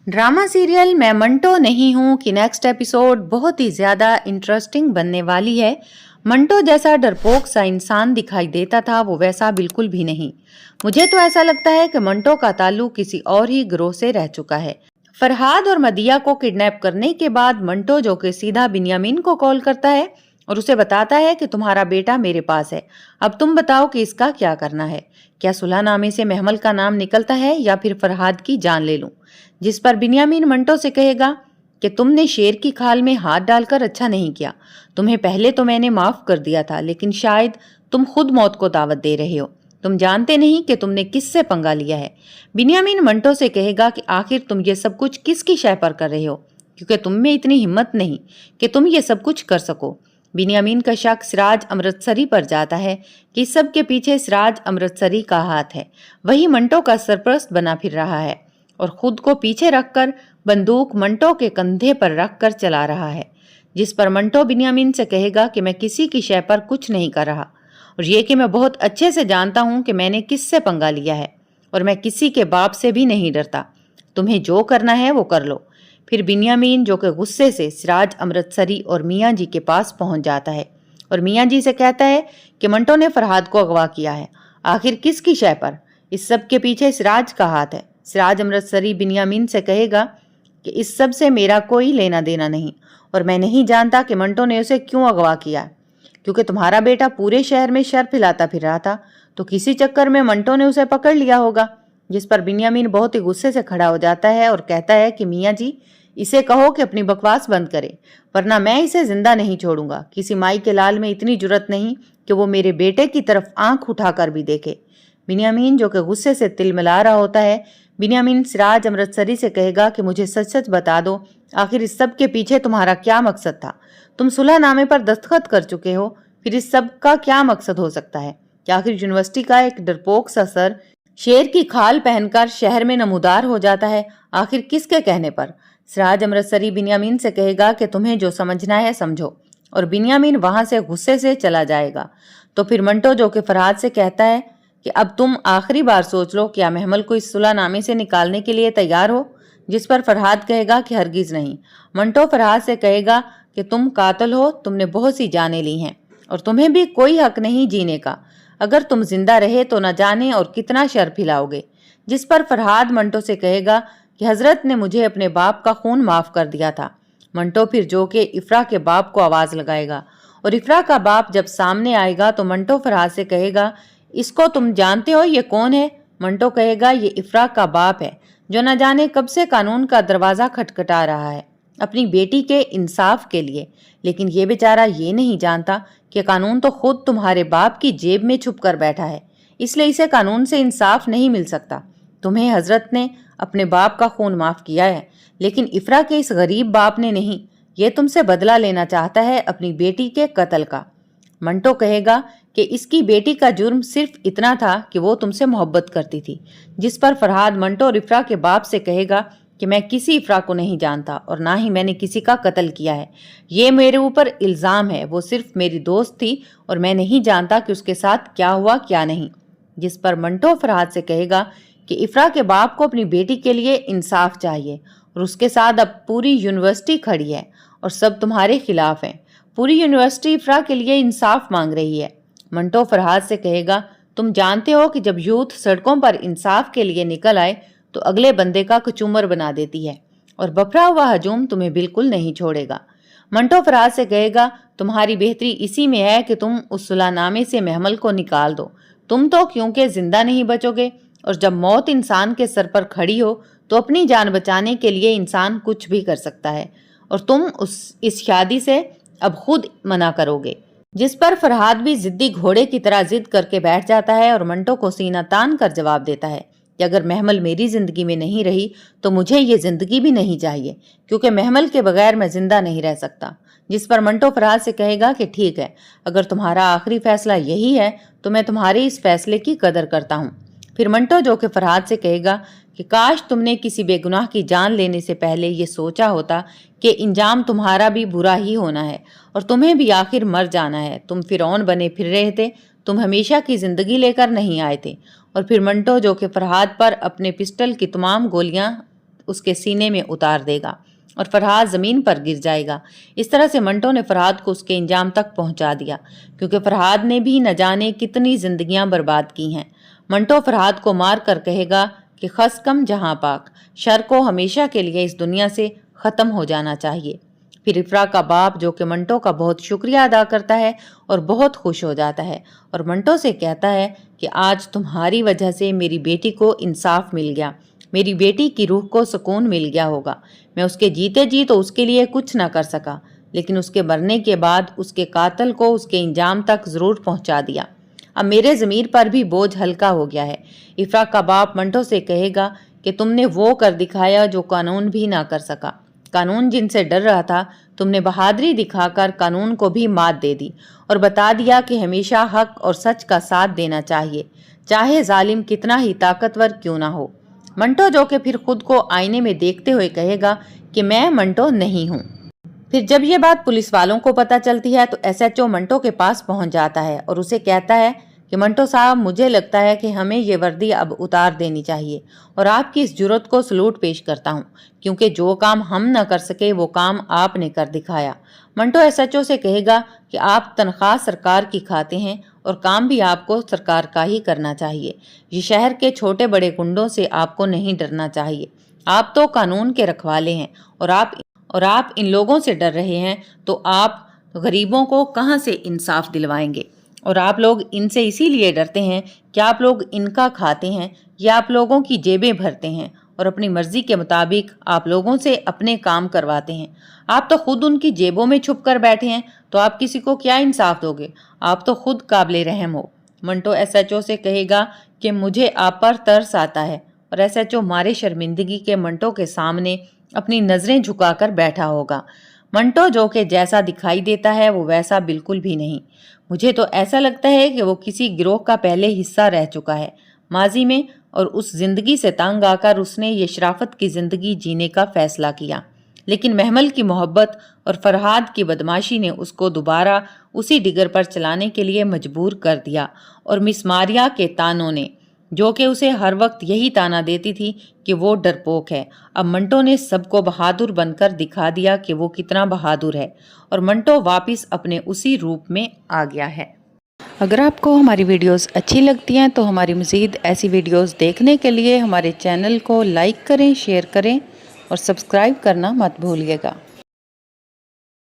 Drama serial मैं मंटो नहीं हूँ कि नेक्स्ट एपिसोड बहुत ही ज़्यादा इंटरेस्टिंग बनने वाली है। मंटो जैसा डरपोक सा इंसान दिखाई देता था वो वैसा बिल्कुल भी नहीं। मुझे तो ऐसा लगता है कि मंटो का ताल्लुक किसी और ही ग्रोह से रह चुका है। फरहाद और मदिया को किडनैप करने के बाद मंटो जो कि सीधा बिन्यामीन को कॉल करता है और उसे बताता है कि तुम्हारा बेटा मेरे पास है, अब तुम बताओ कि इसका क्या करना है। क्या सुलहनामे से महमल का नाम निकलता है या फिर फरहाद की जान ले लूं। जिस पर बिन्यामीन मंटो से कहेगा कि तुमने शेर की खाल में हाथ डालकर अच्छा नहीं किया। तुम्हें पहले तो मैंने माफ कर दिया था, लेकिन शायद तुम खुद मौत को दावत दे रहे हो। तुम जानते नहीं कि तुमने किससे पंगा लिया है। बिन्यामीन मंटो से कहेगा कि आखिर तुम ये सब कुछ किसकी शय पर कर रहे हो, क्योंकि तुम में इतनी हिम्मत नहीं कि तुम ये सब कुछ कर सको। बिन्यामीन का शक सिराज अमृतसरी पर जाता है कि इस सब के पीछे सिराज अमृतसरी का हाथ है। वही मंटो का सरपरस्त बना फिर रहा है और खुद को पीछे रखकर बंदूक मंटो के कंधे पर रखकर चला रहा है। जिस पर मंटो बिन्यामीन से कहेगा कि मैं किसी की शय पर कुछ नहीं कर रहा और ये कि मैं बहुत अच्छे से जानता हूं कि मैंने किससे पंगा लिया है और मैं किसी के बाप से भी नहीं डरता। तुम्हें जो करना है वो कर लो। फिर बिन्यामीन जो कि गुस्से से सिराज अमृतसरी और मियाँ जी के पास पहुंच जाता है और मियाँ जी से कहता है कि मंटो ने फरहाद को अगवा किया है। आखिर किसकी शय पर? इस सब के पीछे सिराज का हाथ है। सिराज अमृतसरी बिन्यामीन से कहेगा कि इस सब से मेरा कोई लेना देना नहीं और मैं नहीं जानता कि मंटो ने उसे क्यों अगवा किया, क्योंकि तुम्हारा बेटा पूरे शहर में शर फैलाता फिर रहा था, तो किसी चक्कर में मंटो ने उसे पकड़ लिया होगा। जिस पर बिन्यामीन बहुत ही गुस्से से खड़ा हो जाता है और कहता है कि मियाँ जी, इसे कहो कि अपनी बकवास बंद करे, वरना मैं इसे जिंदा नहीं छोड़ूंगा। किसी माई के लाल में इतनी जुर्रत नहीं कि वो मेरे बेटे की तरफ आंख उठाकर भी देखे। बिन्यामीन जो कि गुस्से से तिलमिला रहा होता है, बिन्यामीन सिराज अमृतसरी से कहेगा कि मुझे सच सच बता दो, आखिर इस सब के पीछे तुम्हारा क्या मकसद था? तुम सुलहनामे पर दस्तखत कर चुके हो, फिर इस सब का क्या मकसद हो सकता है? क्या आखिर यूनिवर्सिटी का एक डरपोक सा सर शेर की खाल पहनकर शहर में नमूदार हो जाता है, आखिर किसके कहने पर? सिराज अमृतसरी बिन्यामीन से कहेगा कि तुम्हें जो समझना है समझो, और बिन्यामीन वहां से गुस्से से चला जाएगा। तो फिर मंटो जो कि फरहाद से कहता है कि अब तुम आखिरी बार सोच लो, क्या महमल को इस सुलहनामे से निकालने के लिए तैयार हो? जिस पर फरहाद कहेगा कि हरगिज नहीं। मंटो फरहाद से कहेगा कि तुम कातिल हो, तुमने बहुत सी जानें ली हैं और तुम्हें भी कोई हक नहीं जीने का। अगर तुम जिंदा रहे तो न जाने और कितना शर फैलाओगे। जिस पर फरहाद मंटो से कहेगा कि हजरत ने मुझे अपने बाप का खून माफ कर दिया था। मंटो फिर जो कि इफ्रा के बाप को आवाज लगाएगा और इफ्रा का बाप जब सामने आएगा तो मंटो फरहाद से कहेगा, इसको तुम जानते हो ये कौन है? मंटो कहेगा ये इफ्रा का बाप है जो न जाने कब से कानून का दरवाजा खटखटा रहा है अपनी बेटी के इंसाफ के लिए, लेकिन ये बेचारा ये नहीं जानता कि कानून तो खुद तुम्हारे बाप की जेब में छुप कर बैठा है, इसलिए इसे कानून से इंसाफ नहीं मिल सकता। तुम्हें हजरत ने अपने बाप का खून माफ किया है, लेकिन इफ्रा के इस गरीब बाप ने नहीं। ये तुमसे बदला लेना चाहता है अपनी बेटी के कत्ल का। मंटो कहेगा कि इसकी बेटी का जुर्म सिर्फ इतना था कि वो तुमसे मोहब्बत करती थी। जिस पर फरहाद मंटो और इफ्रा के बाप से कहेगा कि मैं किसी इफ्रा को नहीं जानता और ना ही मैंने किसी का कत्ल किया है। ये मेरे ऊपर इल्ज़ाम है, वो सिर्फ मेरी दोस्त थी और मैं नहीं जानता कि उसके साथ क्या हुआ क्या नहीं। जिस पर मंटो फरहाद से कहेगा कि इफ्रा के बाप को अपनी बेटी के लिए इंसाफ चाहिए और उसके साथ अब पूरी यूनिवर्सिटी खड़ी है और सब तुम्हारे खिलाफ हैं। पूरी यूनिवर्सिटी इफ्रा के लिए इंसाफ मांग रही है। मंटो फरहाद से कहेगा, तुम जानते हो कि जब यूथ सड़कों पर इंसाफ के लिए निकल आए तो अगले बंदे का कचूमर बना देती है और बफरा हुआ हजूम तुम्हें बिल्कुल नहीं छोड़ेगा। मंटो फरहाद से कहेगा, तुम्हारी बेहतरी इसी में है कि तुम उस सुलहनामे से महमल को निकाल दो। तुम तो क्योंकि जिंदा नहीं बचोगे और जब मौत इंसान के सर पर खड़ी हो तो अपनी जान बचाने के लिए इंसान कुछ भी कर सकता है और तुम इस शादी से अब खुद मना करोगे। जिस पर फरहाद भी जिद्दी घोड़े की तरह जिद करके बैठ जाता है और मंटो को सीना तान कर जवाब देता है कि अगर महमल मेरी जिंदगी में नहीं रही तो मुझे ये जिंदगी भी नहीं चाहिए, क्योंकि महमल के बगैर मैं जिंदा नहीं रह सकता। जिस पर मंटो फरहाद से कहेगा कि ठीक है, अगर तुम्हारा आखिरी फैसला यही है तो मैं तुम्हारे इस फैसले की कदर करता हूँ। फिर मंटो जो कि फरहाद से कहेगा कि काश तुमने किसी बेगुनाह की जान लेने से पहले ये सोचा होता कि इंजाम तुम्हारा भी बुरा ही होना है और तुम्हें भी आखिर मर जाना है। तुम फिरौन बने फिर रहे थे, तुम हमेशा की जिंदगी लेकर नहीं आए थे। और फिर मंटो जो कि फरहाद पर अपने पिस्टल की तमाम गोलियां اس کے سینے میں اتار دے گا اور فرحاد زمین پر گر جائے گا۔ اس طرح سے منٹو نے فرحاد کو اس کے انجام تک پہنچا دیا، کیونکہ فرحاد نے بھی نہ جانے کتنی زندگیاں برباد کی ہیں۔ منٹو فرحاد کو مار کر کہے گا کہ خس کم جہاں پاک، شر کو ہمیشہ کے لیے اس دنیا سے ختم ہو جانا چاہیے۔ پھر افرا کا باپ، جو کہ منٹو کا بہت شکریہ ادا کرتا ہے اور بہت خوش ہو جاتا ہے، اور منٹو سے کہتا ہے کہ آج تمہاری وجہ سے میری بیٹی کو انصاف مل گیا، میری بیٹی کی روح کو سکون مل گیا ہوگا۔ میں اس کے جیتے جی تو اس کے لیے کچھ نہ کر سکا، لیکن اس کے مرنے کے بعد اس کے قاتل کو اس کے انجام تک ضرور پہنچا دیا۔ اب میرے ضمیر پر بھی بوجھ ہلکا ہو گیا ہے۔ افرا کا باپ منٹو سے کہے گا کہ تم نے وہ کر دکھایا جو قانون بھی نہ کر سکا۔ قانون جن سے ڈر رہا تھا، تم نے بہادری دکھا کر قانون کو بھی مات دے دی اور بتا دیا کہ ہمیشہ حق اور سچ کا ساتھ دینا چاہیے، چاہے ظالم کتنا ہی طاقتور کیوں نہ ہو۔ منٹو، جو کہ پھر خود کو آئینے میں دیکھتے ہوئے کہے گا کہ میں منٹو نہیں ہوں۔ پھر جب یہ بات پولیس والوں کو پتہ چلتی ہے تو ایس ایچ او منٹو کے پاس پہنچ جاتا ہے اور اسے کہتا ہے کہ منٹو صاحب، مجھے لگتا ہے کہ ہمیں یہ وردی اب اتار دینی چاہیے اور آپ کی اس جرات کو سلوٹ پیش کرتا ہوں، کیونکہ جو کام ہم نہ کر سکے وہ کام آپ نے کر دکھایا۔ منٹو ایس ایچ او سے کہے گا کہ آپ تنخواہ سرکار کی کھاتے ہیں اور کام بھی آپ کو سرکار کا ہی کرنا چاہیے۔ یہ شہر کے چھوٹے بڑے گنڈوں سے آپ کو نہیں ڈرنا چاہیے۔ آپ تو قانون کے رکھوالے ہیں اور آپ ان لوگوں سے ڈر رہے ہیں تو آپ غریبوں کو کہاں سے انصاف دلوائیں گے؟ اور آپ لوگ ان سے اسی لیے ڈرتے ہیں کہ آپ لوگ ان کا کھاتے ہیں یا آپ لوگوں کی جیبیں بھرتے ہیں اور اپنی مرضی کے مطابق آپ لوگوں سے اپنے کام کرواتے ہیں۔ آپ تو خود ان کی جیبوں میں چھپ کر بیٹھے ہیں، تو آپ کسی کو کیا انصاف دو گے؟ آپ تو خود قابل رحم ہو۔ منٹو ایس ایچ او سے کہے گا کہ مجھے آپ پر ترس آتا ہے، اور ایس ایچ او مارے شرمندگی کے منٹو کے سامنے اپنی نظریں جھکا کر بیٹھا ہوگا۔ منٹو، جو کہ جیسا دکھائی دیتا ہے وہ ویسا بالکل بھی نہیں۔ مجھے تو ایسا لگتا ہے کہ وہ کسی گروہ کا پہلے حصہ رہ چکا ہے ماضی میں، اور اس زندگی سے تنگ آ کر اس نے یہ شرافت کی زندگی جینے کا فیصلہ کیا، لیکن محمل کی محبت اور فرحاد کی بدماشی نے اس کو دوبارہ اسی ڈگر پر چلانے کے لیے مجبور کر دیا، اور مس ماریا کے تانوں نے، جو کہ اسے ہر وقت یہی تانا دیتی تھی کہ وہ ڈرپوک ہے۔ اب منٹو نے سب کو بہادر بن کر دکھا دیا کہ وہ کتنا بہادر ہے، اور منٹو واپس اپنے اسی روپ میں آ گیا ہے۔ اگر آپ کو ہماری ویڈیوز اچھی لگتی ہیں تو ہماری مزید ایسی ویڈیوز دیکھنے کے لیے ہمارے چینل کو لائک کریں، شیئر کریں اور سبسکرائب کرنا مت بھولیے گا۔